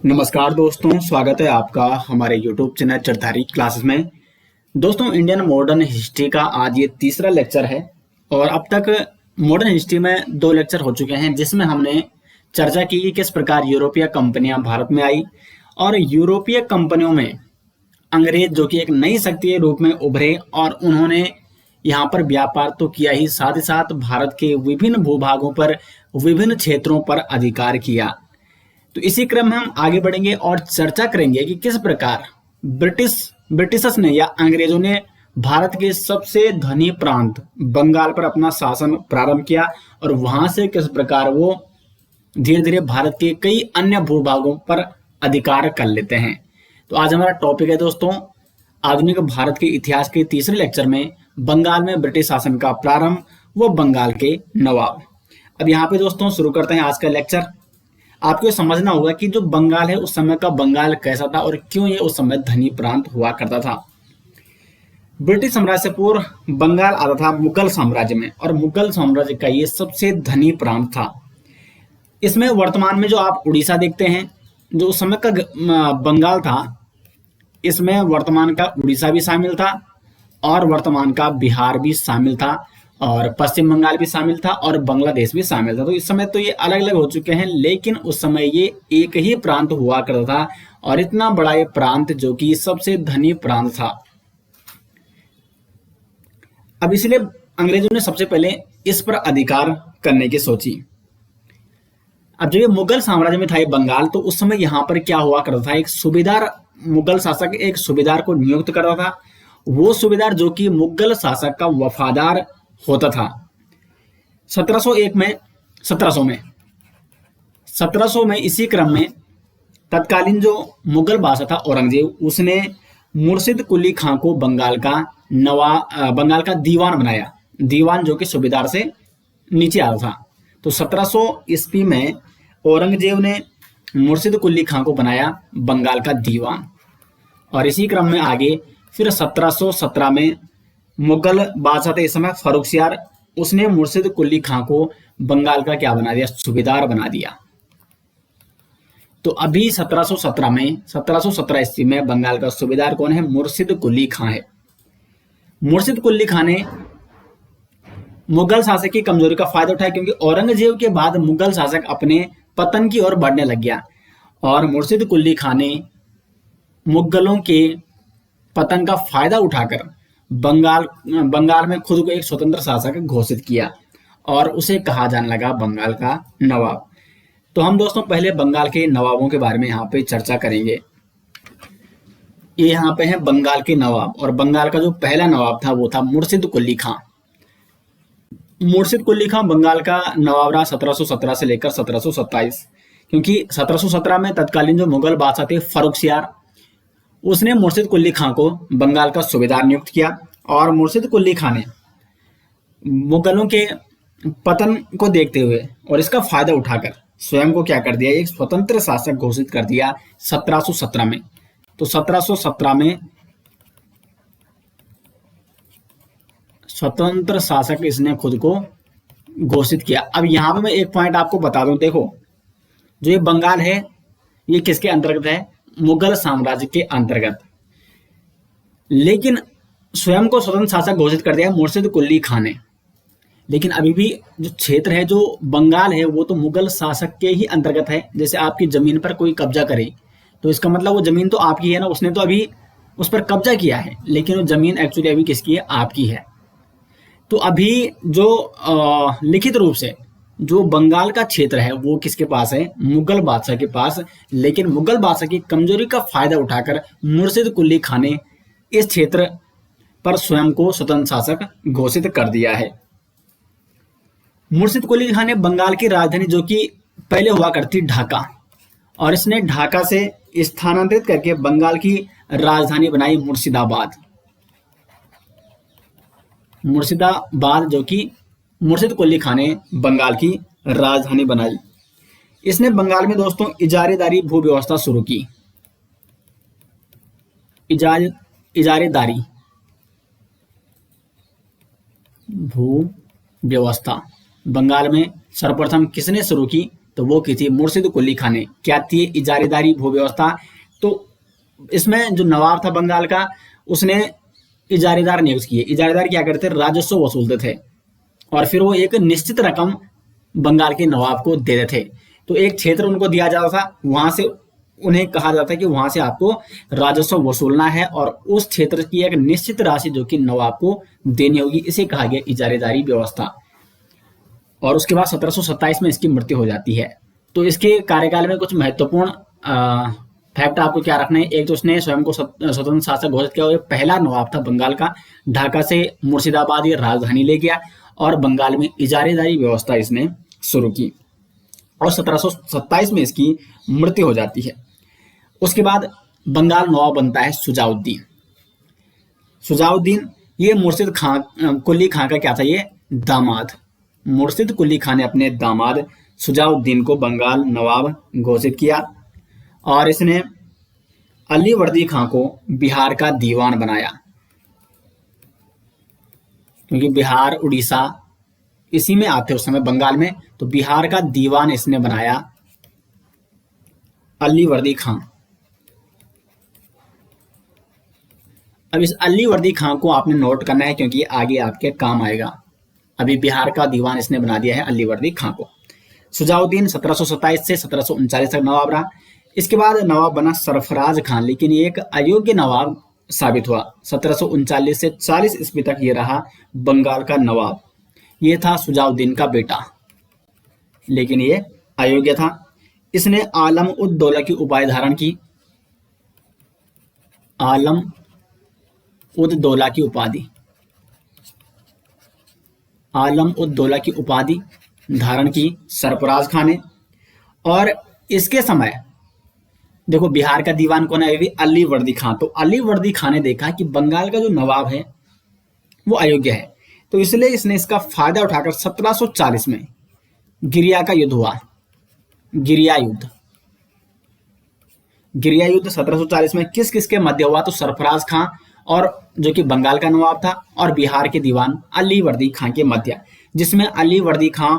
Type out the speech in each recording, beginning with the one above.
नमस्कार दोस्तों, स्वागत है आपका हमारे YouTube चैनल चरधारी क्लासेस में। दोस्तों, इंडियन मॉडर्न हिस्ट्री का आज ये तीसरा लेक्चर है और अब तक मॉडर्न हिस्ट्री में दो लेक्चर हो चुके हैं जिसमें हमने चर्चा की कि किस प्रकार यूरोपीय कंपनियां भारत में आई और यूरोपीय कंपनियों में अंग्रेज जो कि एक नई शक्ति के रूप में उभरे और उन्होंने यहाँ पर व्यापार तो किया ही, साथ ही साथ भारत के विभिन्न भूभागों पर, विभिन्न क्षेत्रों पर अधिकार किया। तो इसी क्रम में हम आगे बढ़ेंगे और चर्चा करेंगे कि किस प्रकार ब्रिटिशर्स ने या अंग्रेजों ने भारत के सबसे धनी प्रांत बंगाल पर अपना शासन प्रारंभ किया और वहां से किस प्रकार वो धीरे धीरे भारत के कई अन्य भूभागों पर अधिकार कर लेते हैं। तो आज हमारा टॉपिक है दोस्तों, आधुनिक भारत के इतिहास के तीसरे लेक्चर में बंगाल में ब्रिटिश शासन का प्रारंभ, वो बंगाल के नवाब। अब यहाँ पे दोस्तों शुरू करते हैं आज का लेक्चर। आपको समझना होगा कि जो बंगाल है उस समय का बंगाल कैसा था और क्यों ये उस समय धनी प्रांत हुआ करता था। ब्रिटिश साम्राज्य से पूर्व बंगाल आता था मुगल साम्राज्य में और मुगल साम्राज्य का ये सबसे धनी प्रांत था। इसमें वर्तमान में जो आप उड़ीसा देखते हैं, जो उस समय का बंगाल था, इसमें वर्तमान का उड़ीसा भी शामिल था और वर्तमान का बिहार भी शामिल था और पश्चिम बंगाल भी शामिल था और बांग्लादेश भी शामिल था। तो इस समय तो ये अलग अलग हो चुके हैं, लेकिन उस समय ये एक ही प्रांत हुआ करता था और इतना बड़ा ये प्रांत जो कि सबसे धनी प्रांत था। अब इसलिए अंग्रेजों ने सबसे पहले इस पर अधिकार करने की सोची। अब जब ये मुगल साम्राज्य में था ये बंगाल, तो उस समय यहाँ पर क्या हुआ करता था, एक सूबेदार, मुगल शासक एक सूबेदार को नियुक्त करता था। वो सूबेदार जो कि मुगल शासक का वफादार होता था। 1700 में इसी क्रम में तत्कालीन जो मुगल बादशाह था औरंगजेब, उसने मुर्शिद कुली खां को बंगाल का दीवान बनाया, दीवान जो कि सूबेदार से नीचे आता था। तो 1700 ईस्वी में औरंगजेब ने मुर्शिद कुली खां को बनाया बंगाल का दीवान और इसी क्रम में आगे फिर 1717 में मुगल बादशाह थे इस समय फर्रुखसियार, उसने मुर्शिद कुली खां को बंगाल का क्या बना दिया, सूबेदार बना दिया। तो अभी 1717 ईस्वी में बंगाल का सूबेदार कौन है, मुर्शिद कुली खां है। मुर्शिद कुली खां ने मुगल शासक की कमजोरी का फायदा उठाया क्योंकि औरंगजेब के बाद मुगल शासक अपने पतन की ओर बढ़ने लग गया और मुर्शिद कुली खां ने मुगलों के पतन का फायदा उठाकर बंगाल में खुद को एक स्वतंत्र शासक घोषित किया और उसे कहा जाने लगा बंगाल का नवाब। तो हम दोस्तों पहले बंगाल के नवाबों के बारे में यहाँ पे चर्चा करेंगे। ये यहाँ पे है बंगाल के नवाब और बंगाल का जो पहला नवाब था वो था मुर्शिद कुली खां। मुर्शिद कुली खां बंगाल का नवाब रहा 1717 से लेकर 1727, क्योंकि 1717 में तत्कालीन जो मुगल बादशाह थे फर्रुखसियार, उसने मुर्शिद कुली खां को बंगाल का सूबेदार नियुक्त किया और मुर्शिद कुली खां ने मुगलों के पतन को देखते हुए और इसका फायदा उठाकर स्वयं को क्या कर दिया, एक स्वतंत्र शासक घोषित कर दिया 1717 में। तो 1717 में स्वतंत्र शासक इसने खुद को घोषित किया। अब यहाँ पे मैं एक पॉइंट आपको बता दूं, देखो जो ये बंगाल है ये किसके अंतर्गत है, मुगल साम्राज्य के अंतर्गत, लेकिन स्वयं को स्वतंत्र शासक घोषित कर दिया मुर्शिद कुली खां ने। लेकिन अभी भी जो क्षेत्र है, जो बंगाल है, वो तो मुगल शासक के ही अंतर्गत है। जैसे आपकी जमीन पर कोई कब्जा करे तो इसका मतलब वो जमीन तो आपकी है ना, उसने तो अभी उस पर कब्जा किया है, लेकिन वो जमीन एक्चुअली अभी किसकी है, आपकी है। तो अभी जो लिखित रूप से जो बंगाल का क्षेत्र है वो किसके पास है, मुगल बादशाह के पास, लेकिन मुगल बादशाह की कमजोरी का फायदा उठाकर मुर्शिद कुली खां ने इस क्षेत्र पर स्वयं को स्वतंत्र शासक घोषित कर दिया है। मुर्शिद कुली खां ने बंगाल की राजधानी जो कि पहले हुआ करती ढाका, और इसने ढाका से स्थानांतरित करके बंगाल की राजधानी बनाई मुर्शिदाबाद, जो कि मुर्शिद कुली खां ने बंगाल की राजधानी बनाई। इसने बंगाल में दोस्तों इजारेदारी भू व्यवस्था शुरू की। इजारेदारी भू व्यवस्था बंगाल में सर्वप्रथम किसने शुरू की, तो वो की थी मुर्शिद कुली खान ने। क्या थी? इजारेदारी भू व्यवस्था। तो इसमें जो नवाब था बंगाल का, उसने इजारेदार नियुक्त किए। इजारेदार क्या करते थे? राजस्व वसूलते थे और फिर वो एक निश्चित रकम बंगाल के नवाब को दे देते थे। तो एक क्षेत्र उनको दिया जाता था, वहां से उन्हें कहा जाता है कि वहां से आपको राजस्व वसूलना है और उस क्षेत्र की एक निश्चित राशि जो कि नवाब को देनी होगी, इसे कहा गया इजारेदारी व्यवस्था। और उसके बाद 1727 में इसकी मृत्यु हो जाती है। तो इसके कार्यकाल में कुछ महत्वपूर्ण फैक्ट आपको क्या रखना है। एक तो उसने स्वयं को स्वतंत्र शासक घोषित किया और ये पहला नवाब था बंगाल का। ढाका से मुर्शिदाबाद ये राजधानी ले गया और बंगाल में इजारेदारी व्यवस्था इसने शुरू की और 1727 में इसकी मृत्यु हो जाती है। उसके बाद बंगाल नवाब बनता है शुजाउद्दीन। शुजाउद्दीन ये मुर्शिद खां कुली खां का क्या था? ये दामाद। मुर्शिद कुली खां ने अपने दामाद शुजाउद्दीन को बंगाल नवाब घोषित किया और इसने अली वर्दी खां को बिहार का दीवान बनाया, क्योंकि बिहार उड़ीसा इसी में आते उस समय बंगाल में। तो बिहार का दीवान इसने बनाया अली वर्दी खां। अब इस अली वर्दी खां को आपने नोट करना है क्योंकि आगे आपके काम आएगा। अभी बिहार का दीवान इसने बना दिया है अली वर्दी खां को। शुजाउद्दीन 1727 से 1739 तक नवाब रहा। इसके बाद नवाब बना सरफराज खान, लेकिन ये एक अयोग्य नवाब साबित हुआ। 1739 से 40 ईस्वी तक ये रहा बंगाल का नवाब। ये था शुजाउद्दीन का बेटा, लेकिन ये अयोग्य था। इसने आलम उद दौला की उपाधि धारण की। आलम उद दौला की उपाधि, आलम उद दौला की उपाधि धारण की सरफराज खान ने। और इसके समय देखो बिहार का दीवान कौन है? अली वर्दी खां। तो अली वर्दी खां ने देखा कि बंगाल का जो नवाब है वो अयोग्य है, तो इसलिए इसने इसका फायदा उठाकर 1740 में गिरिया का युद्ध हुआ। गिरिया युद्ध, गिरिया युद्ध 1740 में किस किस के मध्य हुआ? तो सरफराज खां और जो कि बंगाल का नवाब था और बिहार के दीवान अली वर्दी खां के मध्य, जिसमें अली वर्दी खां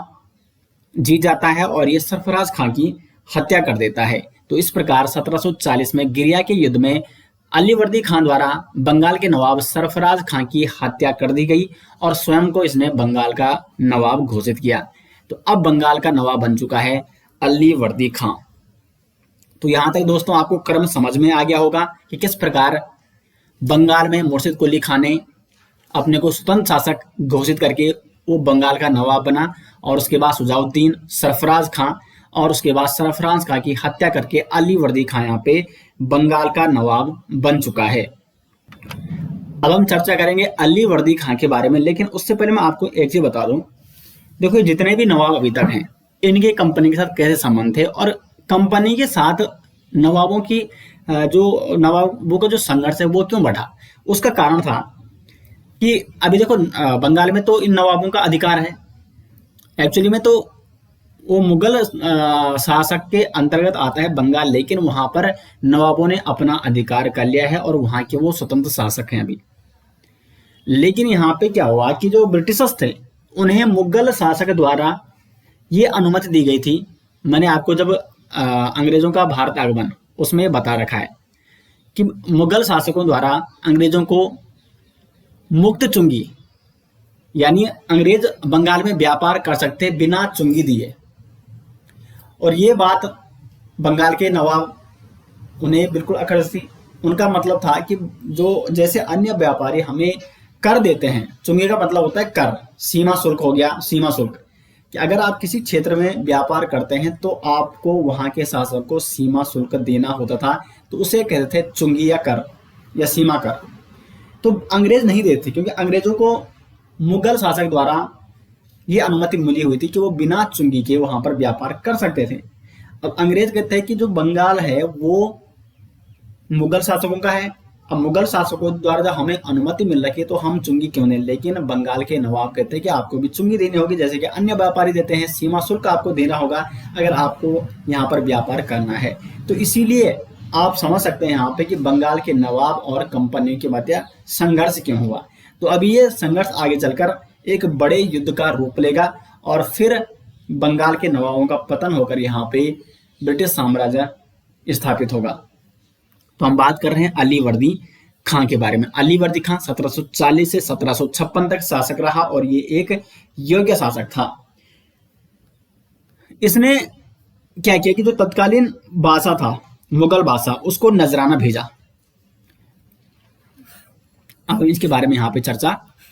जीत जाता है और ये सरफराज खां की हत्या कर देता है। तो इस प्रकार 1740 में गिरिया के युद्ध में अली वर्दी खां द्वारा बंगाल के नवाब सरफराज खां की हत्या कर दी गई और स्वयं को इसने बंगाल का नवाब घोषित किया। तो अब बंगाल का नवाब बन चुका है अली वर्दी खां। तो यहां तक दोस्तों आपको क्रम समझ में आ गया होगा कि किस प्रकार बंगाल में मुर्शिद कुली खां ने अपने को स्वतंत्र शासक घोषित करके वो बंगाल का नवाब बना और उसके बाद शुजाउद्दीन, सरफराज खां और उसके बाद सरफराज खां की हत्या करके अली वर्दी खां यहाँ पे बंगाल का नवाब बन चुका है। अब हम चर्चा करेंगे अली वर्दी खां के बारे में, लेकिन उससे पहले मैं आपको एक चीज बता दूं। देखो जितने भी नवाब अभी तक हैं इनके कंपनी के साथ कैसे संबंध थे और कंपनी के साथ नवाबों की जो नवाबों का जो संघर्ष है वो क्यों बढ़ा। उसका कारण था कि अभी देखो बंगाल में तो इन नवाबों का अधिकार है, एक्चुअली में तो वो मुगल शासक के अंतर्गत आता है बंगाल, लेकिन वहां पर नवाबों ने अपना अधिकार कर लिया है और वहां के वो स्वतंत्र शासक हैं अभी। लेकिन यहाँ पे क्या हुआ कि जो ब्रिटिशर्स थे उन्हें मुगल शासक द्वारा ये अनुमति दी गई थी। मैंने आपको जब अंग्रेजों का भारत आगमन उसमें बता रखा है कि मुगल शासकों द्वारा अंग्रेजों को मुक्त चुंगी, यानी अंग्रेज बंगाल में व्यापार कर सकते बिना चुंगी दिए। और ये बात बंगाल के नवाब उन्हें बिल्कुल अखरती थी। उनका मतलब था कि जो जैसे अन्य व्यापारी हमें कर देते हैं, चुंगी का मतलब होता है कर, सीमा शुल्क हो गया, सीमा शुल्क, कि अगर आप किसी क्षेत्र में व्यापार करते हैं तो आपको वहां के शासक को सीमा शुल्क देना होता था, तो उसे कहते थे चुंगी या कर या सीमा कर। तो अंग्रेज नहीं देते क्योंकि अंग्रेजों को मुगल शासक द्वारा ये अनुमति मिली हुई थी कि वो बिना चुंगी के वहां पर व्यापार कर सकते थे। अब अंग्रेज कहते हैं कि जो बंगाल है वो मुगल शासकों का है, अब मुगल शासकों द्वारा जब हमें अनुमति मिल रही है तो हम चुंगी क्यों दें। लेकिन बंगाल के नवाब कहते हैं कि आपको भी चुंगी देनी होगी, जैसे कि अन्य व्यापारी देते हैं, सीमा शुल्क आपको देना होगा अगर आपको यहाँ पर व्यापार करना है। तो इसीलिए आप समझ सकते हैं यहाँ पे कि बंगाल के नवाब और कंपनियों के मध्य संघर्ष क्यों हुआ। तो अभी ये संघर्ष आगे चलकर एक बड़े युद्ध का रूप लेगा और फिर बंगाल के नवाबों का पतन होकर यहाँ पे ब्रिटिश साम्राज्य स्थापित होगा। तो हम बात कर रहे हैं अलीवर्दी खां के बारे में। अलीवर्दी खां 1740 से 1756 तक शासक रहा और ये एक योग्य शासक था। इसने क्या किया कि जो तत्कालीन बादशाह था, मुगल बादशाह, उसको नजराना भेजा। अब इसके बारे में यहाँ पे चर्चा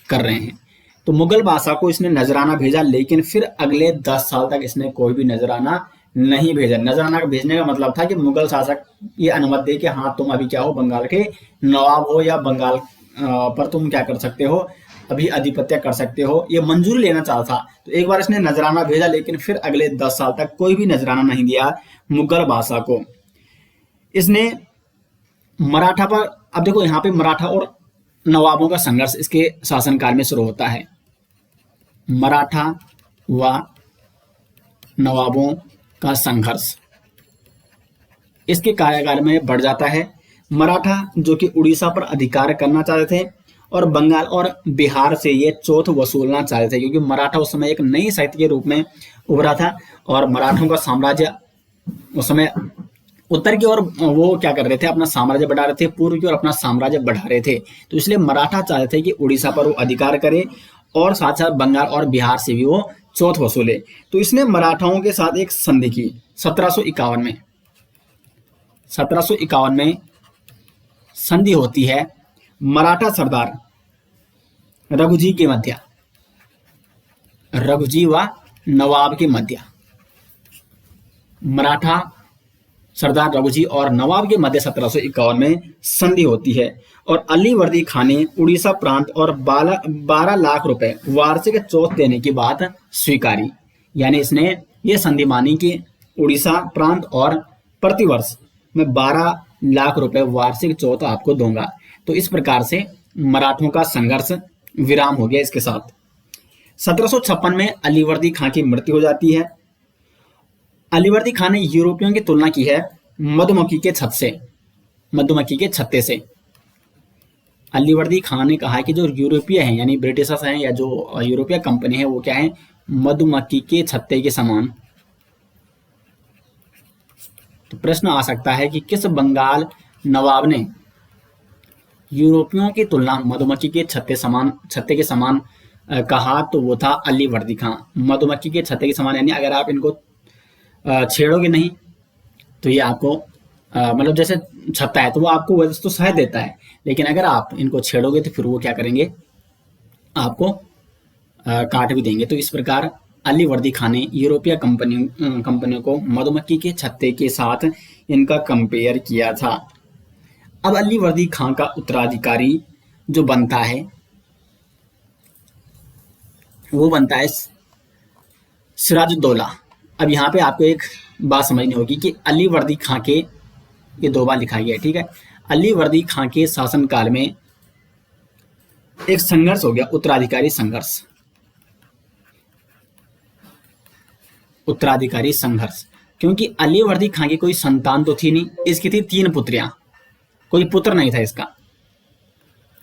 कर रहे हैं। तो मुगल बादशाह को इसने नजराना भेजा, लेकिन फिर अगले 10 साल तक इसने कोई भी नजराना नहीं भेजा। नजराना भेजने का मतलब था कि मुगल शासक ये अनुमति दे कि हाँ तुम अभी क्या हो, बंगाल के नवाब हो या बंगाल पर तुम क्या कर सकते हो, अभी आधिपत्य कर सकते हो, ये मंजूरी लेना चाहता था। तो एक बार इसने नजराना भेजा, लेकिन फिर अगले 10 साल तक कोई भी नजराना नहीं दिया मुगल बादशाह को। इसने मराठा पर, अब देखो यहाँ पे मराठा और नवाबों का संघर्ष इसके शासनकाल में शुरू होता है। मराठा व नवाबों का संघर्ष इसके कार्यकाल में बढ़ जाता है। मराठा जो कि उड़ीसा पर अधिकार करना चाहते थे और बंगाल और बिहार से ये चौथ वसूलना चाहते थे, क्योंकि मराठा उस समय एक नई शक्ति के रूप में उभरा था और मराठों का साम्राज्य उस समय उत्तर की ओर वो क्या कर रहे थे, अपना साम्राज्य बढ़ा रहे थे, पूर्व की ओर अपना साम्राज्य बढ़ा रहे थे। तो इसलिए मराठा चाहते थे कि उड़ीसा पर वो अधिकार करे और साथ साथ बंगाल और बिहार से भी वो चौथ वसूले। तो इसने मराठाओं के साथ एक संधि की 1751 में। 1751 में संधि होती है मराठा सरदार रघुजी के मध्य, रघुजी व नवाब के मध्य। मराठा सरदार रघुजी और नवाब के मध्य 1751 में संधि होती है और अलीवर्दी खान ने उड़ीसा प्रांत और 12 लाख रुपए वार्षिक चौथ देने की बात स्वीकारी। यानी इसने ये संधि मानी कि उड़ीसा प्रांत और प्रतिवर्ष मैं 12 लाख रुपए वार्षिक चौथ आपको दूंगा। तो इस प्रकार से मराठों का संघर्ष विराम हो गया इसके साथ। 1756 में अलीवर्दी खां की मृत्यु हो जाती है। अलीवर्दी खान ने यूरोपियों की तुलना की है मधुमक्खी के छत से, मधुमक्खी के छत्ते से। अलीवर्दी खान ने कहा है कि जो यूरोपीय हैं यानी ब्रिटिशर्स हैं या जो यूरोपीय कंपनी है वो क्या है, मधुमक्खी के छत्ते के समान। तो प्रश्न आ सकता है कि किस बंगाल नवाब ने यूरोपियों की तुलना मधुमक्खी के छत्ते के समान कहा, तो वो था अलीवर्दी खां। मधुमक्खी के छत्ते के समान यानी अगर आप इनको छेड़ोगे नहीं तो ये आपको मतलब जैसे छत्ता है तो वो आपको वैसे तो शहद देता है, लेकिन अगर आप इनको छेड़ोगे तो फिर वो क्या करेंगे, आपको काट भी देंगे। तो इस प्रकार अलीवर्दी खान ने यूरोपीय कंपनियों को मधुमक्खी के छत्ते के साथ इनका कंपेयर किया था। अब अलीवर्दी खां का उत्तराधिकारी जो बनता है वो बनता है सिराजुद्दौला। अब यहाँ पे आपको एक बात समझनी होगी कि अलीवर्दी खां के, ये 2 बार लिखा गया है, ठीक है। अलीवर्दी खां के शासनकाल में एक संघर्ष हो गया, उत्तराधिकारी संघर्ष। उत्तराधिकारी संघर्ष क्योंकि अलीवर्दी खां की कोई संतान तो थी नहीं, इसकी थी 3 पुत्रियां, कोई पुत्र नहीं था इसका,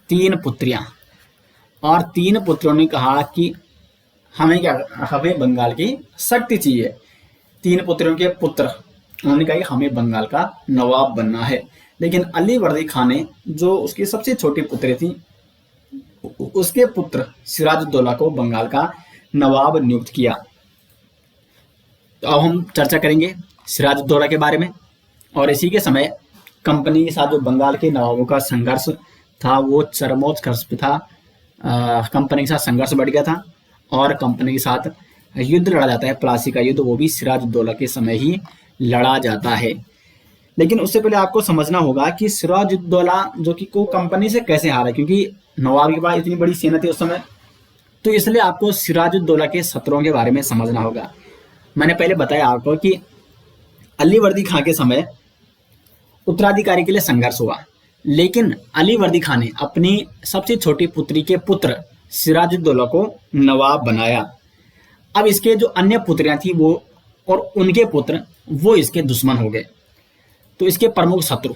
3 पुत्रियां। और 3 पुत्रों ने कहा कि हमें बंगाल की शक्ति चाहिए। 3 पुत्रों के पुत्र उन्होंने कहा कि हमें बंगाल का नवाब बनना है। लेकिन अलीवर्दी खान ने जो उसकी सबसे छोटी पुत्री थी उसके पुत्र सिराजुद्दौला को बंगाल का नवाब नियुक्त किया। तो अब हम चर्चा करेंगे सिराजुद्दौला के बारे में। और इसी के समय कंपनी के साथ जो बंगाल के नवाबों का संघर्ष था वो चरमोत्कर्ष पे था। कंपनी के साथ संघर्ष बढ़ गया था और कंपनी के साथ युद्ध लड़ा जाता है, प्लासी का युद्ध, वो भी सिराजुद्दौला के समय ही लड़ा जाता है। लेकिन उससे पहले आपको समझना होगा कि सिराजुद्दौला जो कि को कंपनी से कैसे हारा, क्योंकि नवाब के पास इतनी बड़ी सेना थी उस समय, तो इसलिए आपको सिराजुद्दौला के सत्रों के बारे में समझना होगा। मैंने पहले बताया आपको कि अलीवर्दी खां के समय उत्तराधिकारी के लिए संघर्ष हुआ, लेकिन अलीवर्दी खां ने अपनी सबसे छोटी पुत्री के पुत्र सिराजुद्दौला को नवाब बनाया। अब इसके जो अन्य पुत्रियां थी वो और उनके पुत्र वो इसके दुश्मन हो गए। तो इसके प्रमुख शत्रु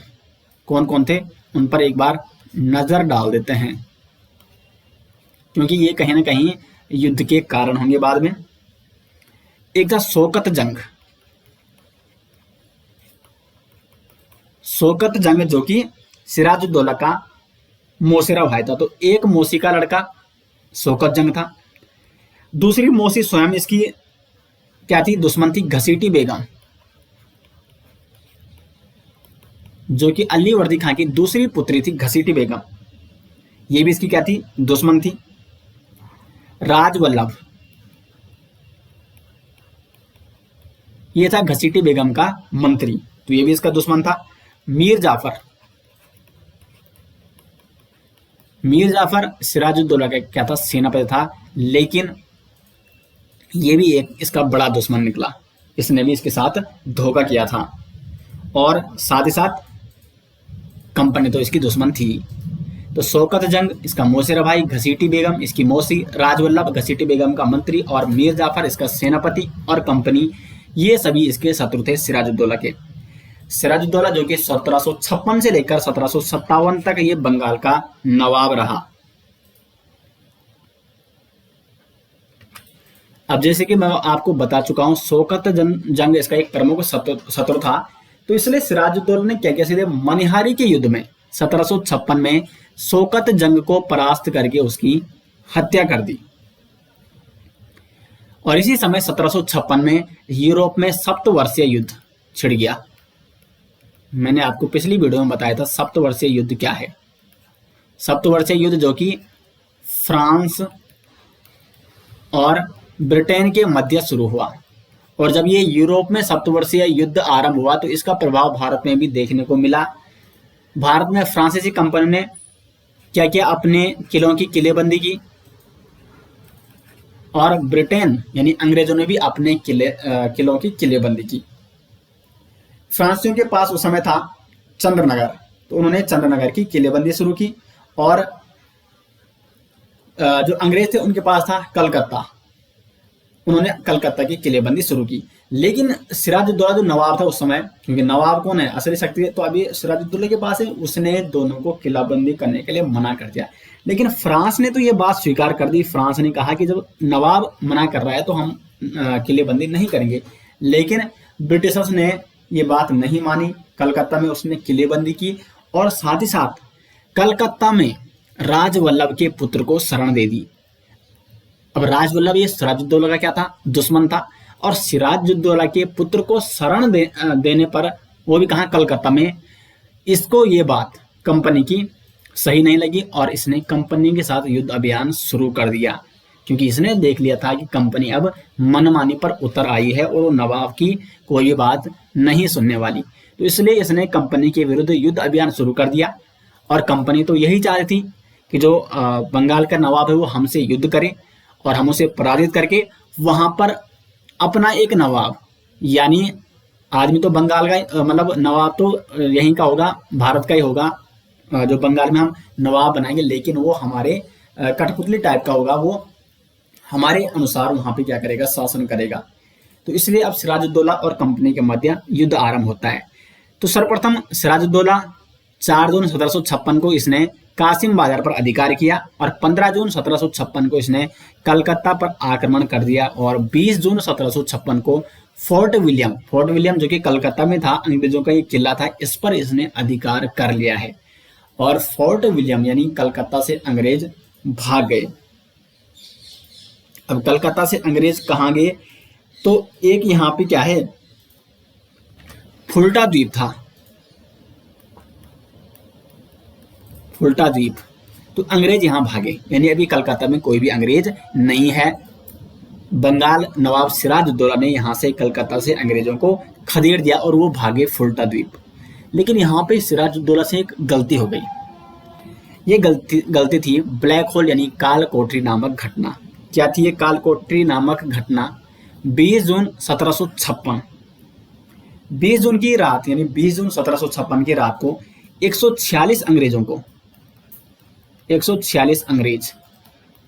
कौन कौन थे उन पर एक बार नजर डाल देते हैं, क्योंकि ये कहीं ना कहीं युद्ध के कारण होंगे बाद में। एक था शौकत जंग। शौकत जंग जो कि सिराजुद्दौला का मौसेरा भाई था। तो एक मौसी का लड़का शौकत जंग था। दूसरी मौसी स्वयं इसकी क्या थी, दुश्मन थी, घसीटी बेगम, जो कि अली वर्दी खां की दूसरी पुत्री थी घसीटी बेगम। ये भी इसकी क्या थी, दुश्मन थी। राजवल्लभ, ये था घसीटी बेगम का मंत्री, तो ये भी इसका दुश्मन था। मीर जाफर, मीर जाफर सिराजुद्दौला का क्या था, सेनापति था, लेकिन ये भी एक इसका बड़ा दुश्मन निकला। इसने भी इसके साथ धोखा किया था, और साथ ही साथ कंपनी तो इसकी दुश्मन थी। तो शौकत जंग इसका मौसेरा भाई, घसीटी बेगम इसकी मौसी, राजवल्लभ घसीटी बेगम का मंत्री, और मीर जाफर इसका सेनापति, और कंपनी, ये सभी इसके शत्रु थे सिराजुद्दौला के। सिराजुद्दौला जो कि 1756 से लेकर 1757 तक ये बंगाल का नवाब रहा। अब जैसे कि मैं आपको बता चुका हूं, शौकत जंग इसका एक प्रमुख शत्रु था। तो इसलिए सिराजुद्दौला ने क्या किया, सीधे मनिहारी के युद्ध में 1756 में शौकत जंग को परास्त करके उसकी हत्या कर दी। और इसी समय 1756 में यूरोप में सप्तवर्षीय युद्ध छिड़ गया। मैंने आपको पिछली वीडियो में बताया था सप्तवर्षीय युद्ध क्या है। सप्तवर्षीय युद्ध जो कि फ्रांस और ब्रिटेन के मध्य शुरू हुआ, और जब ये यूरोप में सप्तवर्षीय युद्ध आरंभ हुआ तो इसका प्रभाव भारत में भी देखने को मिला। भारत में फ्रांसीसी कंपनी ने क्या किया, अपने किलों की किलेबंदी की, और ब्रिटेन यानी अंग्रेजों ने भी अपने किलों की किलेबंदी की। फ्रांसीसियों के पास उस समय था चंद्रनगर, तो उन्होंने चंद्रनगर की किलेबंदी शुरू की, और जो अंग्रेज थे उनके पास था कलकत्ता, उन्होंने कलकत्ता की किलेबंदी शुरू की। लेकिन सिराजुद्दौला जो नवाब था उस समय, क्योंकि नवाब कौन है, असली शक्ति तो अभी सिराजुद्दौला के पास है, उसने दोनों को किलाबंदी करने के लिए मना कर दिया। लेकिन फ्रांस ने तो ये बात स्वीकार कर दी। फ्रांस ने कहा कि जब नवाब मना कर रहा है तो हम किलेबंदी नहीं करेंगे। लेकिन ब्रिटिशर्स ने ये बात नहीं मानी, कलकत्ता में उसने किलेबंदी की, और साथ ही साथ कलकत्ता में राजवल्लभ के पुत्र को शरण दे दी। अब राजवल्लभ ये सिराजुद्दौला का क्या था, दुश्मन था, और सिराजुद्दौला के पुत्र को शरण देने पर, वो भी कहाँ, कलकत्ता में, इसको ये बात कंपनी की सही नहीं लगी, और इसने कंपनी के साथ युद्ध अभियान शुरू कर दिया। क्योंकि इसने देख लिया था कि कंपनी अब मनमानी पर उतर आई है और वो नवाब की कोई बात नहीं सुनने वाली। तो इसलिए इसने कंपनी के विरुद्ध युद्ध अभियान शुरू कर दिया। और कंपनी तो यही चाह रही थी कि जो बंगाल का नवाब है वो हमसे युद्ध करे, और हम उसे पराजित करके वहां पर अपना एक नवाब, यानी आदमी तो बंगाल का, मतलब नवाब तो यहीं का होगा, भारत का ही होगा, जो बंगाल में हम नवाब बनाएंगे, लेकिन वो हमारे कठपुतली टाइप का होगा, वो हमारे अनुसार वहां पे क्या करेगा, शासन करेगा। तो इसलिए अब सिराजुद्दौला और कंपनी के मध्य युद्ध आरंभ होता है। तो सर्वप्रथम सिराजुद्दौला 4 जून 1756 को इसने कासिम बाजार पर अधिकार किया, और 15 जून 1756 को इसने कलकत्ता पर आक्रमण कर दिया, और 20 जून 1756 को फोर्ट विलियम जो कि कलकत्ता में था, अंग्रेजों का एक किला था, इस पर इसने अधिकार कर लिया है। और फोर्ट विलियम यानी कलकत्ता से अंग्रेज भाग गए। अब कलकत्ता से अंग्रेज कहाँ गए, तो एक यहाँ पे क्या है, फुल्टा द्वीप था, फुल्टा द्वीप। तो अंग्रेज यहां भागे, यानी अभी कलकत्ता में कोई भी अंग्रेज नहीं है। बंगाल नवाब सिराजुद्दौला ने यहां से कलकत्ता से अंग्रेजों को खदेड़ दिया और वो भागे फुल्टा द्वीप। लेकिन यहां पे सिराजुद्दौला से एक गलती हो गई। ये गलती थी ब्लैक होल यानी काल कोठरी नामक घटना। क्या थी ये काल कोठरी नामक घटना? 20 जून 1756, 20 जून की रात, यानी 20 जून 1756 की रात को 146 अंग्रेजों को, 146 अंग्रेज,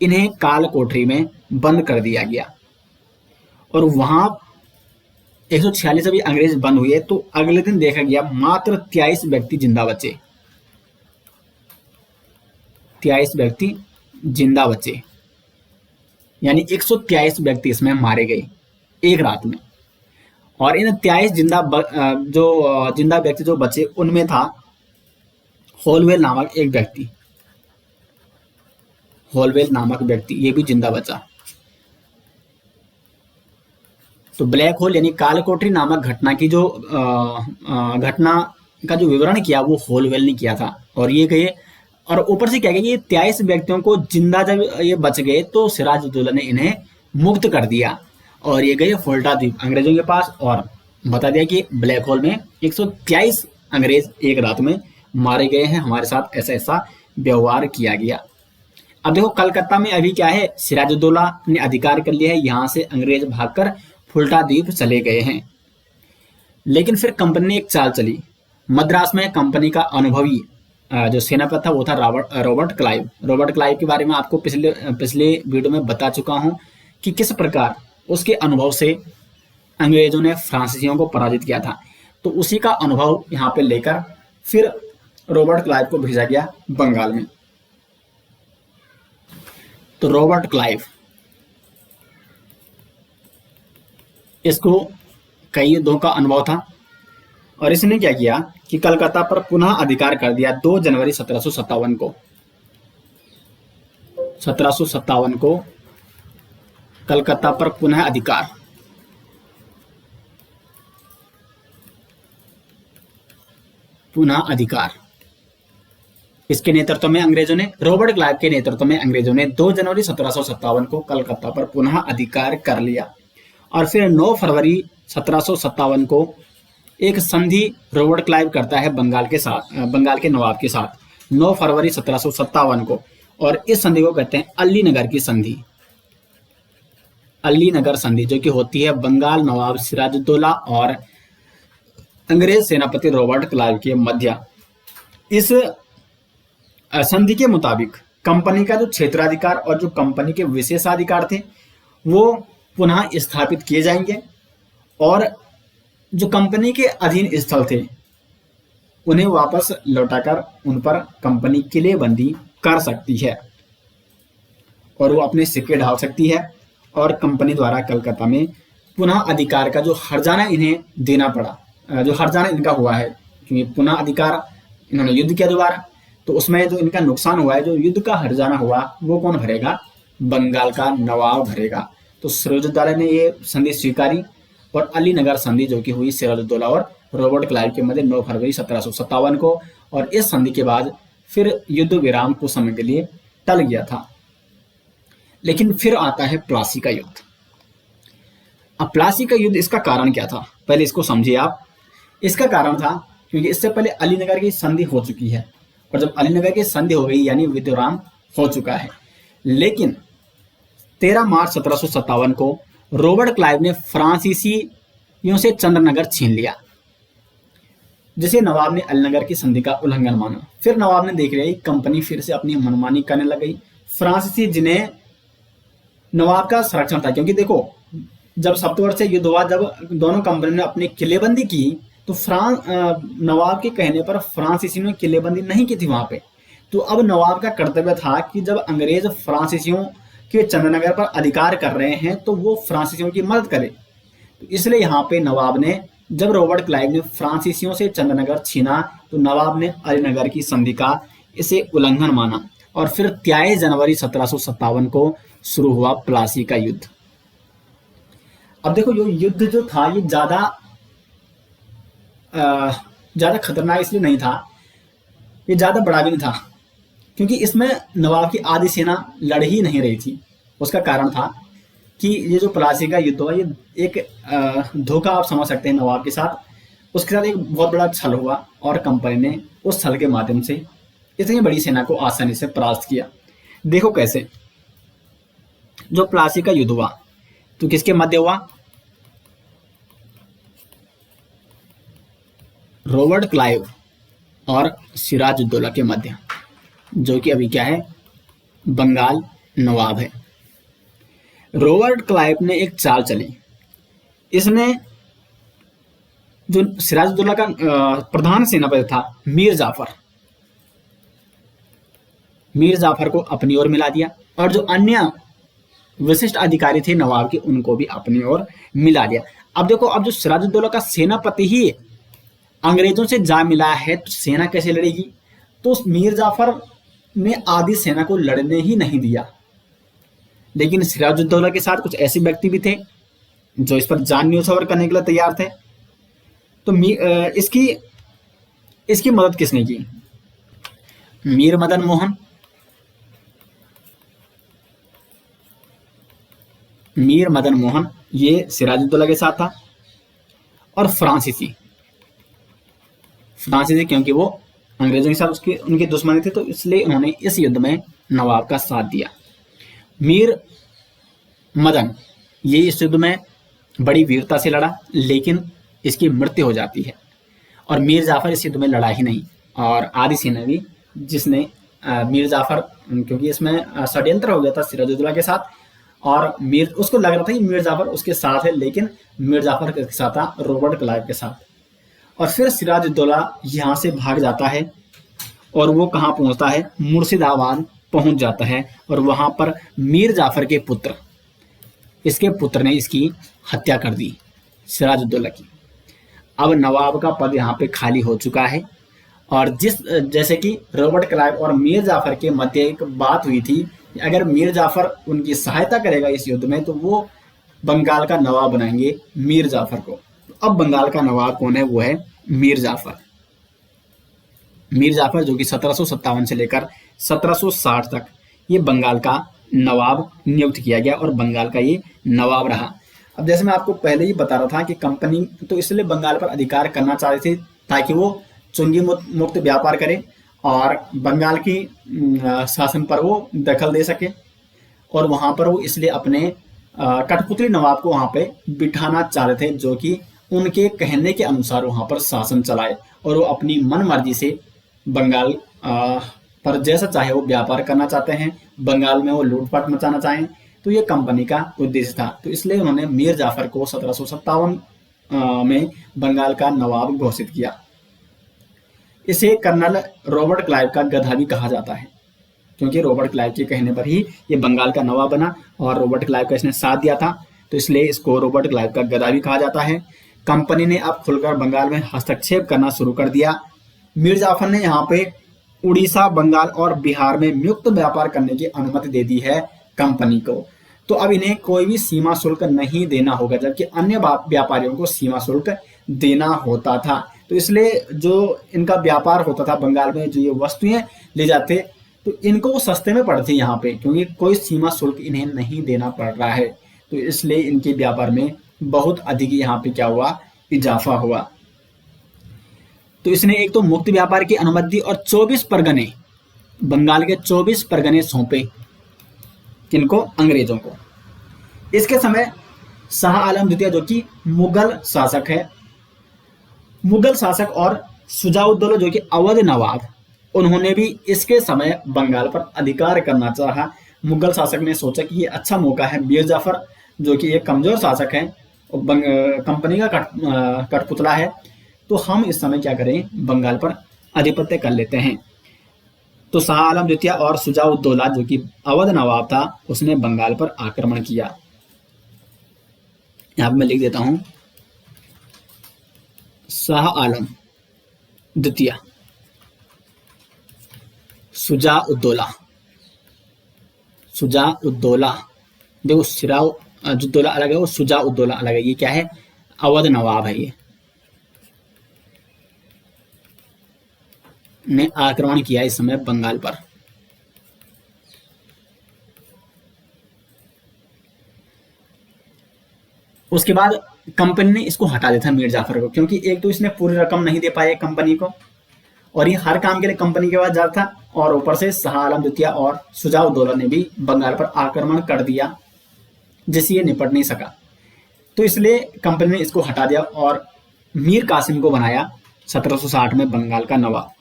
इन्हें काल कोठरी में बंद कर दिया गया। और वहां 146 अभी अंग्रेज बंद हुए, तो अगले दिन देखा गया मात्र 23 व्यक्ति जिंदा बचे, 23 व्यक्ति जिंदा बचे, यानी 123 व्यक्ति इसमें मारे गए। एक रात में। और इन 23 जिंदा व्यक्ति जो बचे उनमें था होलवेल नामक एक व्यक्ति। होलवेल नामक व्यक्ति ये भी जिंदा बचा। तो ब्लैक होल यानी कालकोठरी नामक घटना की जो घटना का जो विवरण किया वो होलवेल ने किया था। और ये गए और ऊपर से क्या किया कि ये 23 व्यक्तियों को जिंदा जब ये बच गए तो सिराजुद्दौला ने इन्हें मुक्त कर दिया और ये गए फोल्टा द्वीप अंग्रेजों के पास। और बता दिया कि ब्लैक होल में 123 अंग्रेज एक रात में मारे गए हैं, हमारे साथ ऐसा ऐसा व्यवहार किया गया। अब देखो कलकत्ता में अभी क्या है, सिराजुद्दौला ने अधिकार कर लिया है, यहाँ से अंग्रेज भागकर फुल्टा द्वीप चले गए हैं। लेकिन फिर कंपनी ने एक चाल चली। मद्रास में कंपनी का अनुभवी जो सेनापति था वो था रॉबर्ट क्लाइव। रॉबर्ट क्लाइव के बारे में आपको पिछले वीडियो में बता चुका हूं कि किस प्रकार उसके अनुभव से अंग्रेजों ने फ्रांसीसियों को पराजित किया था। तो उसी का अनुभव यहाँ पे लेकर फिर रॉबर्ट क्लाइव को भेजा गया बंगाल में। तो रॉबर्ट क्लाइव इसको कई युद्धों का अनुभव था और इसने क्या किया कि कलकत्ता पर पुनः अधिकार कर दिया 2 जनवरी 1757 को। 1757 को कलकत्ता पर पुनः अधिकार। इसके नेतृत्व में अंग्रेजों ने, रॉबर्ट क्लाइव के नेतृत्व में अंग्रेजों ने 2 जनवरी 1757 को कलकत्ता पर पुनः अधिकार कर लिया। और फिर 9 फरवरी 1757 को एक संधि रॉबर्ट क्लाइव करता है बंगाल के नवाब के साथ 9 फरवरी 1757 को। और इस संधि को कहते हैं अलीनगर की संधि। अलीनगर संधि जो कि होती है बंगाल नवाब सिराजुद्दौला और अंग्रेज सेनापति रॉबर्ट क्लाइव के मध्य। इस संधि के मुताबिक कंपनी का जो क्षेत्राधिकार और जो कंपनी के विशेषाधिकार थे वो पुनः स्थापित किए जाएंगे और जो कंपनी के अधीन स्थल थे उन्हें वापस लौटाकर उन पर कंपनी किलेबंदी कर सकती है और वो अपने सिक्के ढाल सकती है। और कंपनी द्वारा कलकत्ता में पुनः अधिकार का जो हर्जाना इन्हें देना पड़ा, जो हर्जाना इनका हुआ है क्योंकि पुनः अधिकार इन्होंने युद्ध किया दोबारा, तो उसमें जो इनका नुकसान हुआ है, जो युद्ध का हर्जाना हुआ वो कौन भरेगा? बंगाल का नवाब भरेगा। तो सिराजुद्दौला ने ये संधि स्वीकारी और अलीनगर संधि जो कि हुई सिराजुद्दौला और रॉबर्ट क्लाइव के मध्य 9 फरवरी 1757 को। और इस संधि के बाद फिर युद्ध विराम कुछ समय के लिए टल गया था। लेकिन फिर आता है प्लासी का युद्ध। अब प्लासी का युद्ध, इसका कारण क्या था पहले इसको समझिए आप। इसका कारण था क्योंकि इससे पहले अलीनगर की संधि हो चुकी है और जब अलीनगर की संधि हो गई यानी युद्ध विराम हो चुका है। लेकिन 13 मार्च 1757 को रॉबर्ट क्लाइव ने फ्रांसीसियों से चंद्रनगर छीन लिया, जिसे नवाब ने अलीनगर की संधि का उल्लंघन माना। फिर नवाब ने देख लिया कंपनी फिर से अपनी मनमानी करने लग गई। फ्रांसीसी जिन्हें नवाब का संरक्षण था, क्योंकि देखो जब सप्तवर्षीय युद्ध हुआ, जब दोनों कंपनी ने अपनी किलेबंदी की तो नवाब के कहने पर फ्रांसीसियों ने किलेबंदी नहीं की थी वहां पे। तो अब नवाब का कर्तव्य था कि जब अंग्रेज फ्रांसीसियों के चंद्रनगर पर अधिकार कर रहे हैं तो वो फ्रांसीसियों की मदद करे। तो इसलिए यहाँ पे नवाब ने, जब रॉबर्ट क्लाइव ने फ्रांसीसियों से चंद्रनगर छीना तो नवाब ने अलीनगर की संधि का इसे उल्लंघन माना। और फिर 23 जनवरी 1757 को शुरू हुआ प्लासी का युद्ध। अब देखो ये युद्ध जो था ये ज्यादा खतरनाक इसलिए नहीं था, ये ज्यादा बड़ा भी नहीं था क्योंकि इसमें नवाब की आधी सेना लड़ ही नहीं रही थी। उसका कारण था कि ये जो प्लासी का युद्ध हुआ ये एक धोखा आप समझ सकते हैं नवाब के साथ। उसके साथ एक बहुत बड़ा छल हुआ और कंपनी ने उस छल के माध्यम से इतनी बड़ी सेना को आसानी से परास्त किया। देखो कैसे। जो प्लासी का युद्ध हुआ तो किसके मध्य हुआ? रॉबर्ट क्लाइव और सिराजुद्दौला के मध्य, जो कि अभी क्या है, बंगाल नवाब है। रॉबर्ट क्लाइव ने एक चाल चली। इसने जो सिराजुद्दौला का प्रधान सेनापति था मीर जाफर को अपनी ओर मिला दिया और जो अन्य विशिष्ट अधिकारी थे नवाब के, उनको भी अपनी ओर मिला लिया। अब देखो, अब जो सिराजुद्दौला का सेनापति ही अंग्रेजों से जा मिला है तो सेना कैसे लड़ेगी? तो मीर जाफर ने आधी सेना को लड़ने ही नहीं दिया। लेकिन सिराजुद्दौला के साथ कुछ ऐसे व्यक्ति भी थे जो इस पर जान न्यौछावर करने के लिए तैयार थे। तो इसकी इसकी मदद किसने की? मीर मदन मोहन, मीर मदन मोहन ये सिराजुद्दौला के साथ था। और फ्रांसीसी, फ्रांसीसी क्योंकि वो अंग्रेजों के साथ उसके उनके दुश्मनी थे, तो इसलिए उन्होंने इस युद्ध में नवाब का साथ दिया। मीर मदन ये इस युद्ध में बड़ी वीरता से लड़ा, लेकिन इसकी मृत्यु हो जाती है। और मीर जाफर इस युद्ध में लड़ा ही नहीं, और आधी सेना भी जिसने मीर जाफर, क्योंकि इसमें षड्यंत्र हो गया था सिराजुद्दौला के साथ, और मीर उसको लग रहा था कि मीर जाफर उसके साथ है, लेकिन मीर जाफर के साथ था रॉबर्ट क्लाइव के साथ। और फिर सिराजुद्दौला यहाँ से भाग जाता है और वो कहाँ पहुंचता है? मुर्शिदाबाद पहुंच जाता है। और वहां पर मीर जाफर के पुत्र, इसके पुत्र ने इसकी हत्या कर दी, सिराजुद्दौला की। अब नवाब का पद यहाँ पे खाली हो चुका है। और जैसे कि रॉबर्ट क्लाइव और मीर जाफर के मध्य एक बात हुई थी, अगर मीर जाफर उनकी सहायता करेगा इस युद्ध में तो वो बंगाल का नवाब बनाएंगे मीर जाफर को। अब बंगाल का नवाब कौन है? वो है मीर जाफर। मीर जाफर जो कि 1757 से लेकर 1760 तक ये बंगाल का नवाब नियुक्त किया गया और बंगाल का ये नवाब रहा। अब जैसे मैं आपको पहले ही बता रहा था कि कंपनी तो इसलिए बंगाल पर अधिकार करना चाह रही थी ताकि वो चुंगी मुक्त व्यापार करे और बंगाल की शासन पर वो दखल दे सके। और वहां पर वो इसलिए अपने कठपुतली नवाब को वहां पे बिठाना चाह रहे थे, जो कि उनके कहने के अनुसार वहां पर शासन चलाए और वो अपनी मन मर्जी से बंगाल पर जैसा चाहे वो व्यापार करना चाहते हैं, बंगाल में वो लूटपाट मचाना चाहें। तो ये कंपनी का उद्देश्य था। तो इसलिए उन्होंने मीर जाफर को 1757 में बंगाल का नवाब घोषित किया। इसे कर्नल रॉबर्ट क्लाइव का गधा भी कहा जाता है, क्योंकि रॉबर्ट क्लाइव के कहने पर ही ये बंगाल का नवाब बना और रॉबर्ट क्लाइव का इसने साथ दिया था, तो इसलिए इसको रॉबर्ट क्लाइव का गधा भी कहा जाता है। कंपनी ने अब खुलकर बंगाल में हस्तक्षेप करना शुरू कर दिया। मीर जाफर ने यहाँ पे उड़ीसा, बंगाल और बिहार में मुक्त व्यापार करने की अनुमति दे दी है कंपनी को। तो अब इन्हें कोई भी सीमा शुल्क नहीं देना होगा, जबकि अन्य व्यापारियों को सीमा शुल्क देना होता था। तो इसलिए जो इनका व्यापार होता था बंगाल में, जो ये वस्तुएं ले जाते तो इनको वो सस्ते में पड़ती यहाँ पे, क्योंकि कोई सीमा शुल्क इन्हें नहीं देना पड़ रहा है। तो इसलिए इनके व्यापार में बहुत अधिक यहाँ पे क्या हुआ? इजाफा हुआ। तो इसने एक तो मुक्त व्यापार की अनुमति दी और 24 परगने, बंगाल के 24 परगने सौंपे किनको? अंग्रेजों को। इसके समय शाह आलम द्वितीय जो कि मुगल शासक है, मुगल शासक और शुजाउद्दौला जो कि अवध नवाब, उन्होंने भी इसके समय बंगाल पर अधिकार करना चाहा। मुगल शासक ने सोचा कि ये अच्छा मौका है, मीर जाफर जो कि एक कमजोर शासक है, कंपनी का कठपुतला है, तो हम इस समय क्या करें? बंगाल पर आधिपत्य कर लेते हैं। तो शाह आलम द्वितीय और शुजाउद्दौला जो कि अवध नवाब था, उसने बंगाल पर आक्रमण किया। यहां पर मैं लिख देता हूं, शाह आलम द्वितीय, शुजाउद्दौला, शुजाउद्दौला, देखो सिराजुद्दौला अलग है, वो शुजाउद्दौला अलग है। ये क्या है? अवध नवाब है। ये ने आक्रमण किया इस समय बंगाल पर। उसके बाद कंपनी ने इसको हटा दिया था मीर जाफर को, क्योंकि एक तो इसने पूरी रकम नहीं दे पाए कंपनी को और ये हर काम के लिए कंपनी के पास जाता था, और ऊपर से शाह आलम द्वितीय और शुजाउद्दौला ने भी बंगाल पर आक्रमण कर दिया जिससे ये निपट नहीं सका। तो इसलिए कंपनी ने इसको हटा दिया और मीर कासिम को बनाया 1760 में बंगाल का नवाब।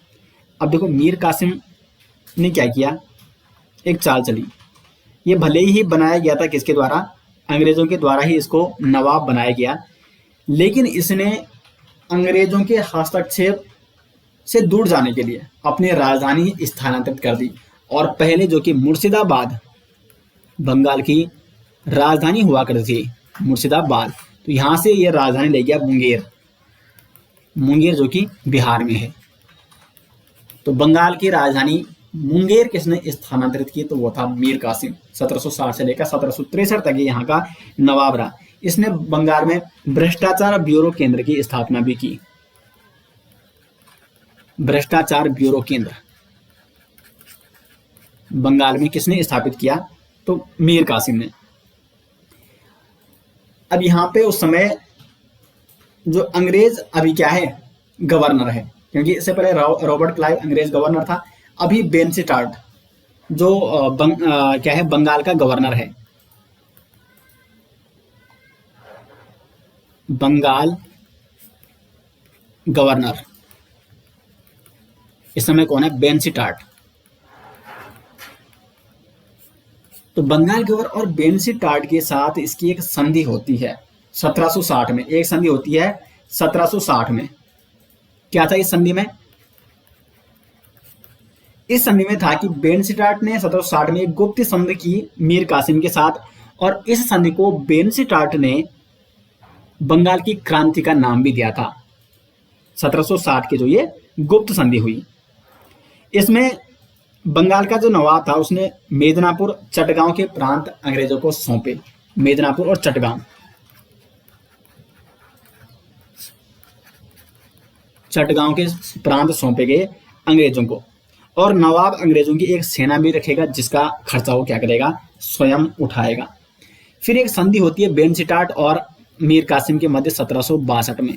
अब देखो मीर कासिम ने क्या किया? एक चाल चली। ये भले ही बनाया गया था किसके द्वारा? अंग्रेजों के द्वारा ही इसको नवाब बनाया गया, लेकिन इसने अंग्रेजों के हस्तक्षेप से दूर जाने के लिए अपनी राजधानी स्थानांतरित कर दी और पहले जो कि मुर्शिदाबाद बंगाल की राजधानी हुआ करती थी मुर्शिदाबाद, तो यहां से ये राजधानी ले गया मुंगेर, मुंगेर जो कि बिहार में है। तो बंगाल की राजधानी मुंगेर किसने स्थानांतरित की, तो वो था मीर कासिम। 1760 से लेकर 1763 तक ये यहाँ का नवाब रहा। इसने बंगाल में भ्रष्टाचार ब्यूरो केंद्र की स्थापना भी की। भ्रष्टाचार ब्यूरो केंद्र बंगाल में किसने स्थापित किया, तो मीर कासिम ने। अब यहाँ पे उस समय जो अंग्रेज अभी क्या है, गवर्नर है, क्योंकि इससे पहले रॉबर्ट क्लाइव अंग्रेज गवर्नर था। अभी बेनस्टार्ट जो क्या है, बंगाल का गवर्नर है। बंगाल गवर्नर इस समय कौन है, बेनस्टार्ट। तो बंगाल गवर्नर और बेनस्टार्ट के साथ इसकी एक संधि होती है 1760 में। एक संधि होती है 1760 में। क्या था इस संधि में, इस संधि में था कि बेनस्टार्ट ने 1760 में एक गुप्त संधि की मीर कासिम के साथ, और इस संधि को बेनस्टार्ट ने बंगाल की क्रांति का नाम भी दिया था। 1760 की जो ये गुप्त संधि हुई, इसमें बंगाल का जो नवाब था उसने मेदिनीपुर चटगांव के प्रांत अंग्रेजों को सौंपे। मेदिनीपुर और चटगांव, चटगांव के प्रांत सौंपे गए अंग्रेजों को, और नवाब अंग्रेजों की एक सेना भी रखेगा जिसका खर्चा वो क्या करेगा, स्वयं उठाएगा। फिर एक संधि होती है बेनस्टार्ट और मीर कासिम के मध्य 1762 में।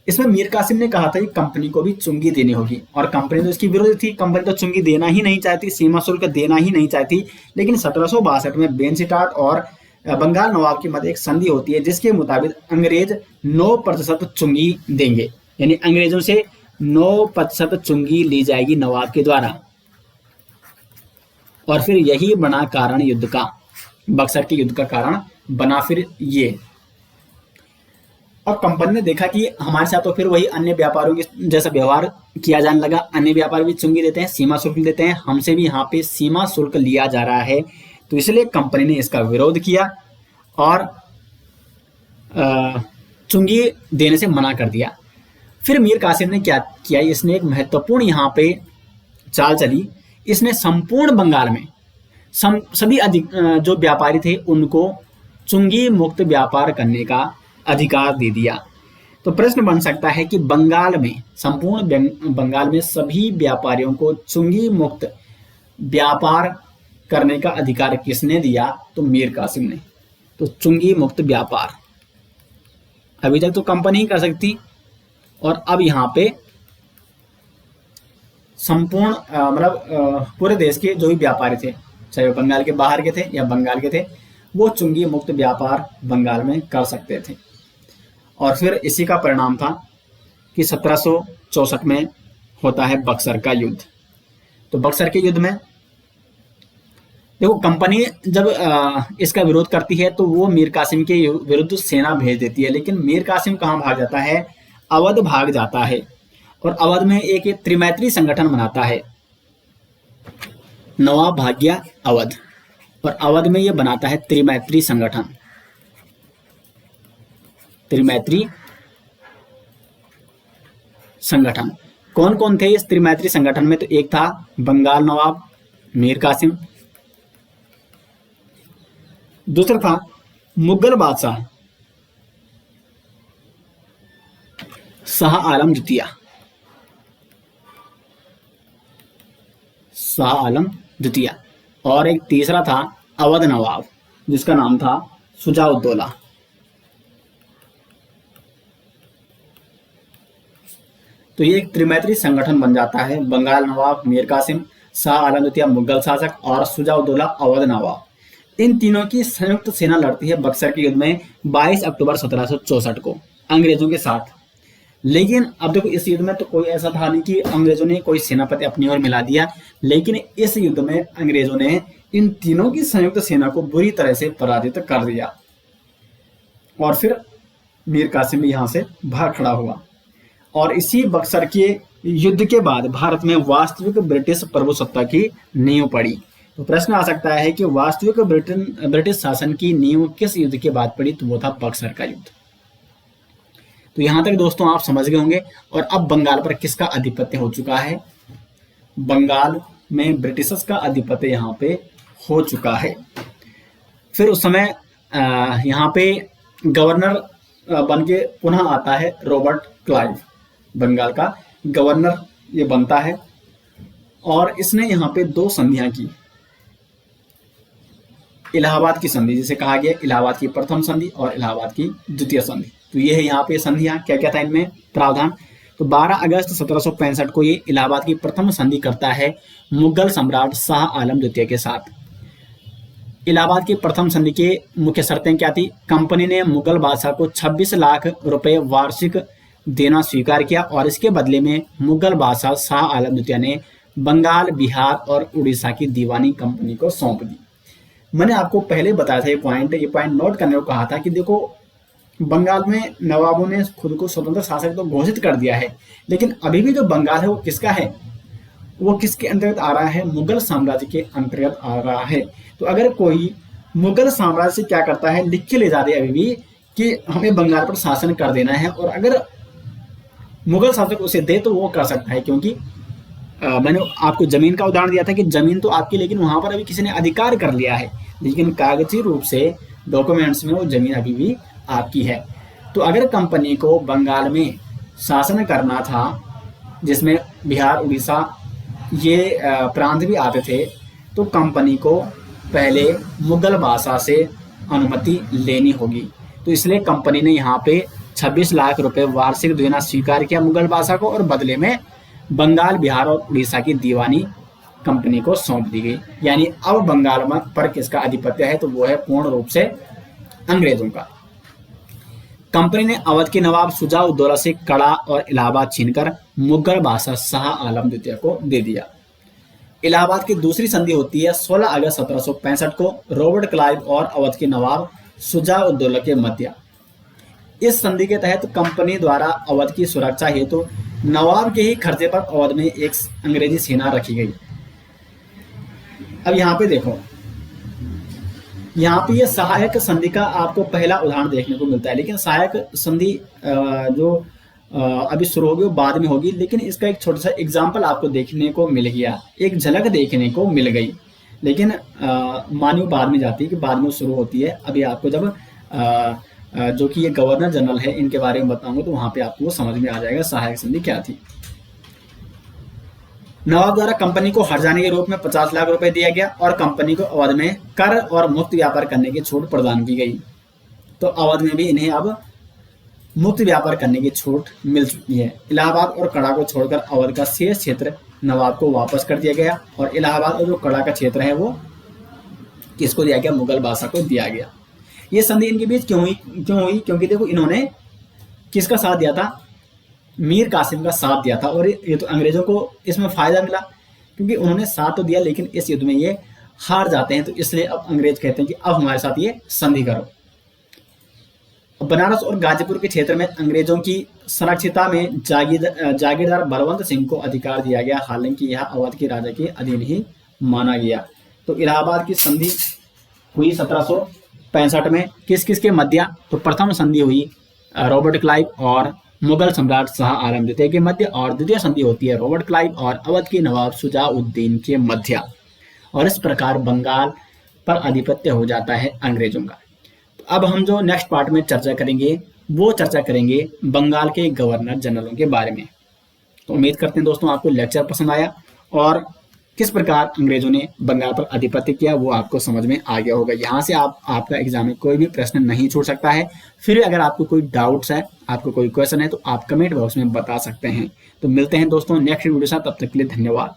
इसमें मीर कासिम ने कहा था कि कंपनी को भी चुंगी देनी होगी, और कंपनी तो इसकी विरोधी थी। कंपनी तो चुंगी देना ही नहीं चाहती, सीमा शुल्क देना ही नहीं चाहती। लेकिन 1762 में बेनस्टार्ट और बंगाल नवाब के मध्य एक संधि होती है जिसके मुताबिक अंग्रेज 9% चुंगी देंगे, यानी अंग्रेजों से 9% चुंगी ली जाएगी नवाब के द्वारा। और फिर यही बना कारण युद्ध का, बक्सर के युद्ध का कारण बना फिर ये। और कंपनी ने देखा कि हमारे साथ तो फिर वही अन्य व्यापारियों के जैसा व्यवहार किया जाने लगा। अन्य व्यापारी भी चुंगी देते हैं, सीमा शुल्क देते हैं, हमसे भी यहाँ पे सीमा शुल्क लिया जा रहा है। तो इसलिए कंपनी ने इसका विरोध किया और चुंगी देने से मना कर दिया। फिर मीर कासिम ने क्या किया, इसने एक महत्वपूर्ण यहाँ पे चाल चली। इसने संपूर्ण बंगाल में सभी जो व्यापारी थे उनको चुंगी मुक्त व्यापार करने का अधिकार दे दिया। तो प्रश्न बन सकता है कि बंगाल में, संपूर्ण बंगाल में सभी व्यापारियों को चुंगी मुक्त व्यापार करने का अधिकार किसने दिया, तो मीर कासिम ने। तो चुंगी मुक्त व्यापार अभी तक तो कंपनी ही कर सकती, और अब यहाँ पे संपूर्ण पूरे देश के जो भी व्यापारी थे, चाहे वो बंगाल के बाहर के थे या बंगाल के थे, वो चुंगी मुक्त व्यापार बंगाल में कर सकते थे। और फिर इसी का परिणाम था कि 1764 में होता है बक्सर का युद्ध। तो बक्सर के युद्ध में देखो, कंपनी जब इसका विरोध करती है तो वो मीर कासिम के विरुद्ध सेना भेज देती है, लेकिन मीर कासिम कहाँ भाग जाता है, अवध भाग जाता है, और अवध में एक त्रिमैत्री संगठन बनाता है। नवाब भाग गया अवध, और अवध में ये बनाता है त्रिमैत्री संगठन। त्रिमैत्री संगठन कौन कौन थे इस त्रिमैत्री संगठन में, तो एक था बंगाल नवाब मीर कासिम, दूसरा था मुगल बादशाह शाह आलम द्वितीय, शाह आलम द्वितीय, और एक तीसरा था अवध नवाब जिसका नाम था शुजा-उद-दौला। तो ये एक त्रिमैत्री संगठन बन जाता है। बंगाल नवाब मीर कासिम, शाह आलम द्वितीय मुगल शासक, और शुजा-उद-दौला अवध नवाब। इन तीनों की संयुक्त सेना लड़ती है बक्सर के युद्ध में 22 अक्टूबर 1764 को अंग्रेजों के साथ। लेकिन अब देखो, इस युद्ध में तो कोई ऐसा था नहीं कि अंग्रेजों ने कोई सेनापति अपनी ओर मिला दिया, लेकिन इस युद्ध में अंग्रेजों ने इन तीनों की संयुक्त सेना को बुरी तरह से पराजित कर दिया, और फिर मीर कासिम भी यहां से भाग खड़ा हुआ। और इसी बक्सर के युद्ध के बाद भारत में वास्तविक ब्रिटिश प्रभुसत्ता की नींव पड़ी। तो प्रश्न आ सकता है कि वास्तविक ब्रिटिश शासन की नींव किस युद्ध के बाद पड़ी, तो वो था बक्सर का युद्ध। तो यहां तक दोस्तों आप समझ गए होंगे। और अब बंगाल पर किसका आधिपत्य हो चुका है, बंगाल में ब्रिटिशर्स का आधिपत्य यहाँ पे हो चुका है। फिर उस समय यहाँ पे गवर्नर बन के पुनः आता है रॉबर्ट क्लाइव, बंगाल का गवर्नर ये बनता है। और इसने यहाँ पे दो संधियां की, इलाहाबाद की संधि जिसे कहा गया इलाहाबाद की प्रथम संधि और इलाहाबाद की द्वितीय संधि। तो ये है यहाँ पे संधियां, क्या क्या था इनमें प्रावधान। तो 12 अगस्त 1765 को ये इलाहाबाद की प्रथम संधि करता है मुगल सम्राट शाह आलम द्वितीय के साथ। इलाहाबाद की प्रथम संधि के मुख्य शर्तें क्या थी, कंपनी ने मुगल बादशाह को 26 लाख रुपए वार्षिक देना स्वीकार किया और इसके बदले में मुगल बादशाह शाह आलम द्वितीय ने बंगाल, बिहार और उड़ीसा की दीवानी कंपनी को सौंप दी। मैंने आपको पहले बताया था ये पॉइंट नोट करने को कहा था कि देखो बंगाल में नवाबों ने खुद को स्वतंत्र शासक तो घोषित कर दिया है, लेकिन अभी भी जो बंगाल है वो किसका है, वो किसके अंतर्गत आ रहा है, मुगल साम्राज्य के अंतर्गत आ रहा है। तो अगर कोई मुगल साम्राज्य से क्या करता है, लिख के ले जा रहे अभी भी कि हमें बंगाल पर शासन कर देना है, और अगर मुगल शासक उसे दे तो वो कर सकता है, क्योंकि मैंने आपको जमीन का उदाहरण दिया था कि जमीन तो आपकी, लेकिन वहां पर अभी किसी ने अधिकार कर लिया है, लेकिन कागजी रूप से डॉक्यूमेंट्स में वो जमीन अभी भी आपकी है। तो अगर कंपनी को बंगाल में शासन करना था, जिसमें बिहार, उड़ीसा ये प्रांत भी आते थे, तो कंपनी को पहले मुगल बादशाह से अनुमति लेनी होगी। तो इसलिए कंपनी ने यहाँ पे 26 लाख रुपए वार्षिक देना स्वीकार किया मुगल बादशाह को, और बदले में बंगाल, बिहार और उड़ीसा की दीवानी कंपनी को सौंप दी गई। यानी अब बंगाल में पर किसका आधिपत्य है, तो वो है पूर्ण रूप से अंग्रेजों का। कंपनी ने अवध के नवाब शुजा-उद-दौला से कड़ा और इलाहाबाद छीनकर मुगल बादशाह शाह आलम द्वितीय को दे दिया। इलाहाबाद की दूसरी संधि होती है 16 अगस्त 1765 को रॉबर्ट क्लाइव और अवध के नवाब शुजा-उद-दौला के मध्य। इस संधि के तहत कंपनी द्वारा अवध की सुरक्षा हेतु नवाब के ही खर्चे पर अवध में एक अंग्रेजी सेना रखी गई। अब यहाँ पे देखो, यहाँ पे ये सहायक संधि का आपको पहला उदाहरण देखने को मिलता है, लेकिन सहायक संधि जो अभी शुरू होगी वो बाद में होगी, लेकिन इसका एक छोटा सा एग्जाम्पल आपको देखने को मिल गया, एक झलक देखने को मिल गई, लेकिन मानियो बाद में जाती है कि बाद में शुरू होती है। अभी आपको जब जो कि ये गवर्नर जनरल है इनके बारे में बताऊंगा तो वहां पे आपको समझ में आ जाएगा सहायक संधि क्या थी। नवाब द्वारा कंपनी को हर्जाने के रूप में 50 लाख रुपए दिया गया और कंपनी को अवध में कर और मुक्त व्यापार करने की छूट प्रदान की गई। तो अवध में भी इन्हें अब मुक्त व्यापार करने की छूट मिल चुकी है। इलाहाबाद और कड़ा को छोड़कर अवध का शेष क्षेत्र नवाब को वापस कर दिया गया, और इलाहाबाद और जो कड़ा का क्षेत्र है वो किसको दिया गया, मुगल बादशाह को दिया गया। ये संधि इनके बीच क्यों हुई, क्योंकि देखो इन्होंने किसका साथ दिया था, मीर कासिम का साथ दिया था, और ये तो अंग्रेजों को इसमें फायदा मिला, क्योंकि उन्होंने साथ तो दिया लेकिन इस युद्ध में ये हार जाते हैं। तो इसलिए अब अंग्रेज कहते हैं कि अब हमारे साथ ये संधि करो। बनारस और गाजीपुर के क्षेत्र में अंग्रेजों की संरक्षिता में जागीरदार बलवंत सिंह को अधिकार दिया गया, हालांकि यह अवध के राजा के अधीन ही माना गया। तो इलाहाबाद की संधि हुई 1765 में किस किस के मध्य, तो प्रथम संधि हुई रॉबर्ट क्लाइव और मुगल सम्राट शाह आलम द्वितीय के मध्य, और द्वितीय संधि होती है रॉबर्ट क्लाइव और अवध के नवाब शुजा-उद-दीन के मध्य। और इस प्रकार बंगाल पर आधिपत्य हो जाता है अंग्रेजों का। तो अब हम जो नेक्स्ट पार्ट में चर्चा करेंगे वो चर्चा करेंगे बंगाल के गवर्नर जनरलों के बारे में। तो उम्मीद करते हैं दोस्तों आपको लेक्चर पसंद आया और किस प्रकार अंग्रेजों ने बंगाल पर आधिपत्य किया वो आपको समझ में आ गया होगा। यहाँ से आपका एग्जाम में कोई भी प्रश्न नहीं छूट सकता है। फिर अगर आपको कोई डाउट्स है, आपको कोई क्वेश्चन है तो आप कमेंट बॉक्स में बता सकते हैं। तो मिलते हैं दोस्तों नेक्स्ट वीडियो के साथ, तब तक के लिए धन्यवाद।